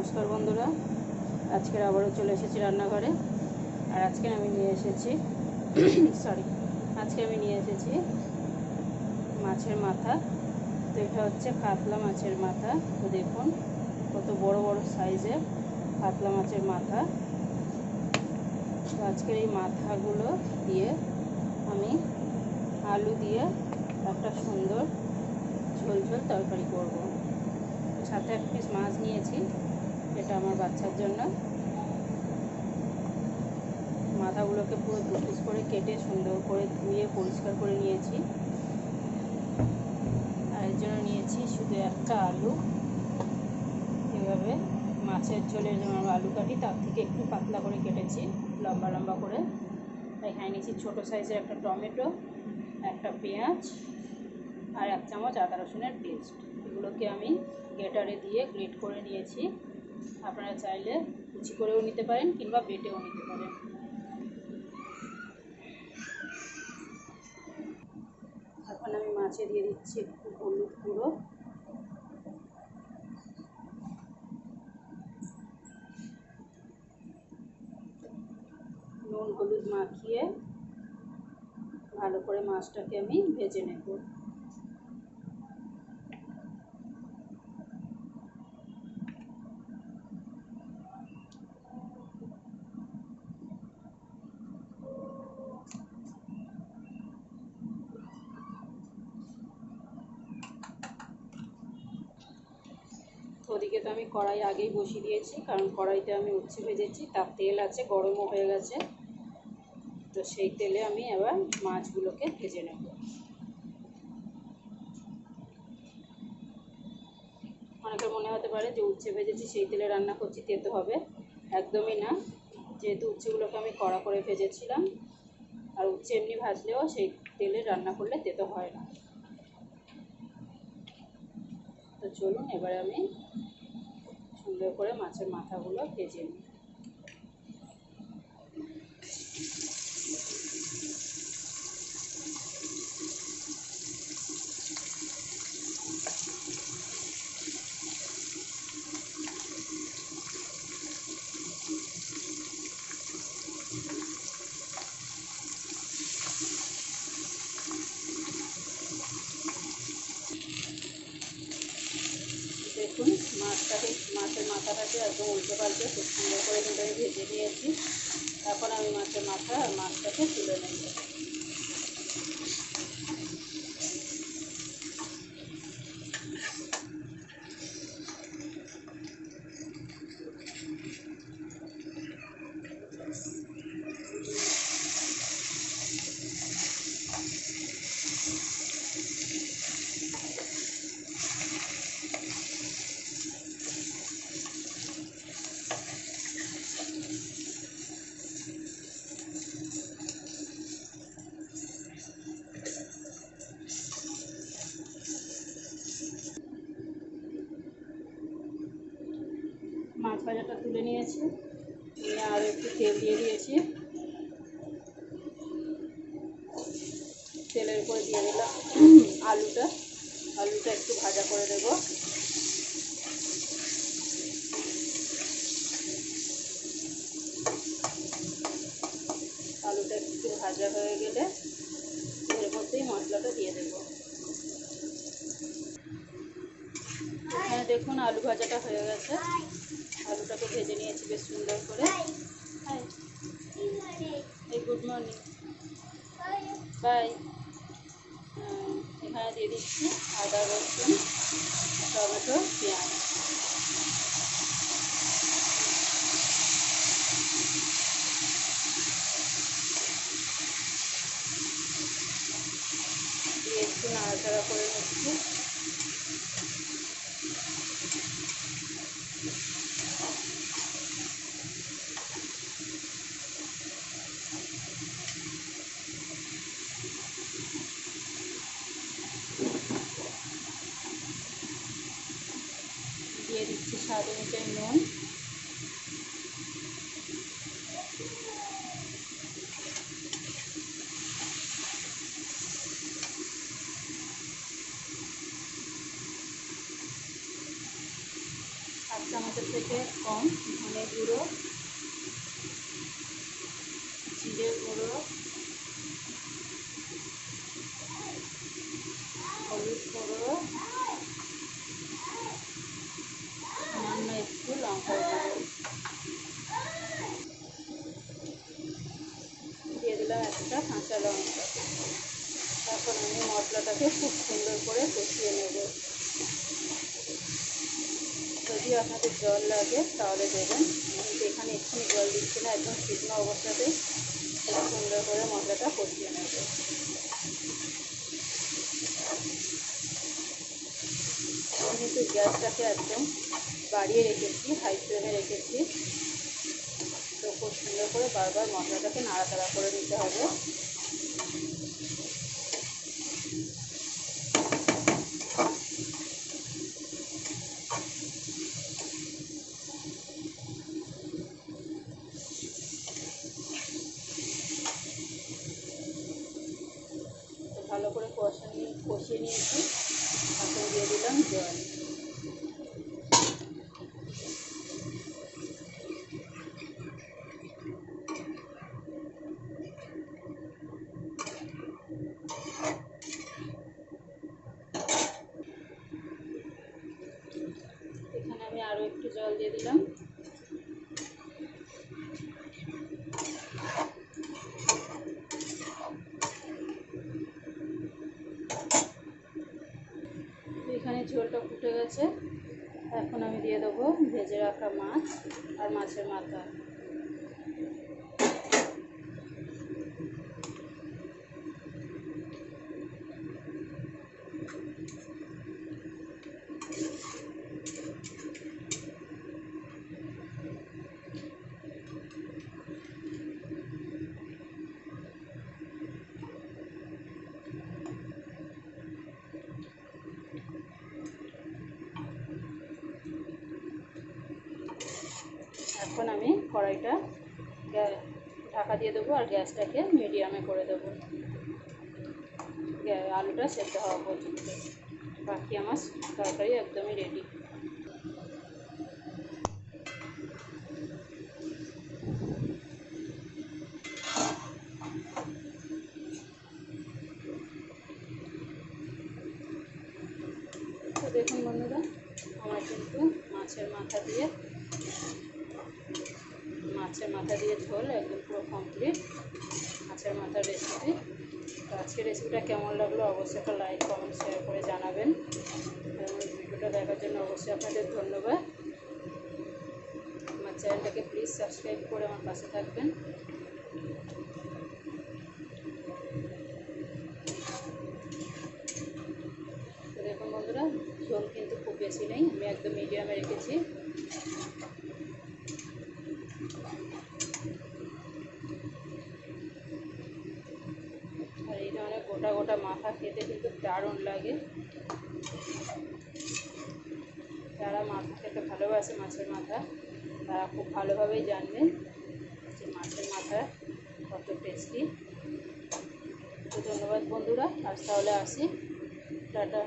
নমস্কার বন্ধুরা, আজকে আবারও চলে এসেছি রান্নাঘরে। আর আজকে আমি নিয়ে এসেছি মাছের মাথা। তো এটা হচ্ছে কাতলা মাছের মাথা। তো দেখুন কত বড় বড় সাইজের কাতলা মাছের মাথা। তো আজকের এই মাথাগুলো দিয়ে আমি আলু দিয়ে একটা সুন্দর ঝোল ঝোল তরকারি করব। সাথে এক পিস মাছ নিয়েছি, এটা আমার বাচ্চার জন্য। মাথাগুলোকে পুরো দু পিস করে কেটে সুন্দর করে ধুয়ে পরিষ্কার করে নিয়েছি। আর এর জন্য নিয়েছি শুধু একটা আলু। এভাবে মাছের ঝোলের যেমন আমরা আলু কাটি তার থেকে একটু পাতলা করে কেটেছি, লম্বা লম্বা করে। এখানে নিয়েছি ছোটো সাইজের একটা টমেটো, একটা পেঁয়াজ আর 1 চামচ আদা রসুনের পেস্ট। এগুলোকে আমি গ্রেটারে দিয়ে গ্রেট করে নিয়েছি। আপনারা চাইলে কুচি করেও নিতে পারেন কিংবা বেটেও নিতে পারেন। এখন আমি মাছে দিয়ে দিচ্ছি একটু হলুদ গুঁড়ো, নুন হলুদ মাখিয়ে ভালো করে মাছটাকে আমি ভেজে নেব। ওদিকে তো আমি কড়াই আগেই বসিয়ে দিয়েছি, কারণ কড়াইতে আমি উচ্ছে ভেজেছি, তার তেল আছে, গরমও হয়ে গেছে। তো সেই তেলে আমি এবার মাছগুলোকে ভেজে নেব। অনেকের মনে হতে পারে যে উচ্ছে ভেজেছি সেই তেলে রান্না করছি, তেতো হবে। একদমই না, যেহেতু উচ্ছেগুলোকে আমি কড়া করে ভেজেছিলাম। আর উচ্ছে এমনি ভাজলেও সেই তেলে রান্না করলে তেতো হয় না। তো চলুন এবারে আমি সুন্দর করে মাছের মাথাগুলো ভেজে নিই। দেখুন মাছের মাথাটাকে একদম উল্টো পাল্টে খুব সুন্দর করে কিন্তু আমি ভেজে নিয়েছি। এখন আমি মাছের মাথা আর মাছটাকে তুলে নেব। মাছ ভাজাটা তুলে নিয়েছি, নিয়ে আরও একটু তেল দিয়ে দিয়েছি। তেলের উপরে দিয়ে দিলাম আলুটা একটু ভাজা করে দেবো। আলুটা একটু ভাজা হয়ে গেলে এর মধ্যেই মশলাটা দিয়ে দেবো। এখানে দেখুন আলু ভাজাটা হয়ে গেছে। আলুটাকে ভেজে নিয়েছি বেশ সুন্দর করে। এই গুড মর্নিং, বাই। এখানে দিয়ে দিচ্ছি আদা রসুন টমেটো পেঁয়াজ। দিয়ে একটু নাড়াচাড়া করে নিচ্ছি। দিয়ে দিচ্ছি স্বাদ অনুযায়ী নুন। চামচের থেকে কম ধনে গুঁড়ো, জিরে গুঁড়ো, হলুদ গুঁড়ো, সামান্য একটু লঙ্কার গুঁড়ো দিয়ে দিলাম, একটা কাঁচা লঙ্কা। এখন আমি মশলাটাকে খুব সুন্দর করে কষিয়ে নেব। যদি আপনাদের জল লাগে তাহলে দেবেন, কিন্তু এখানে এক্ষুনি জল দিচ্ছি না, একদম শুকনো অবস্থাতেই খুব সুন্দর করে মশলাটা কষিয়ে নেব। আমি কিন্তু গ্যাসটাকে একদম বাড়িয়ে রেখেছি, হাই ফ্লেমে রেখেছি। তো খুব সুন্দর করে বারবার মশলাটাকে নাড়াচাড়া করে নিতে হবে। ভালো করে কষিয়ে নিয়েছি। এখন দিয়ে দিলাম জল। এখানে আমি আরও একটু জল দিয়ে দিলাম। এখানে ঝোলটা ফুটে গেছে। এখন আমি দিয়ে দেবো ভেজে রাখা মাছ আর মাছের মাথা। এখন আমি কড়াইটা ঢাকা দিয়ে দেবো আর গ্যাসটাকে মিডিয়ামে করে দেবো আলুটা সেদ্ধ হওয়া পর্যন্ত। বাকি আমার তরকারি একদমই রেডি। তো দেখুন বন্ধুরা, আমার কিন্তু মাছের মাথা দিয়ে ঝোল একদম পুরো কমপ্লিট। মাছের মাথার রেসিপি। তো আজকের রেসিপিটা কেমন লাগলো অবশ্যই একটা লাইক কমেন্ট শেয়ার করে জানাবেন। এবং ভিডিওটা দেখার জন্য অবশ্যই আপনাদের ধন্যবাদ। আমার চ্যানেলটাকে প্লিজ সাবস্ক্রাইব করে আমার পাশে থাকবেন। তো দেখুন বন্ধুরা, ঝোল কিন্তু খুব বেশি নেই, আমি একদম মিডিয়ামে রেখেছি। আর এই ধরনের গোটা গোটা মাথা খেতে কিন্তু দারুণ লাগে। যারা মাথা খেতে ভালোবাসে, মাছের মাথা, তারা খুব ভালোভাবেই জানবেন যে মাছের মাথা কত টেস্টি। তো ধন্যবাদ বন্ধুরা, আজ তাহলে আসি, টাটা।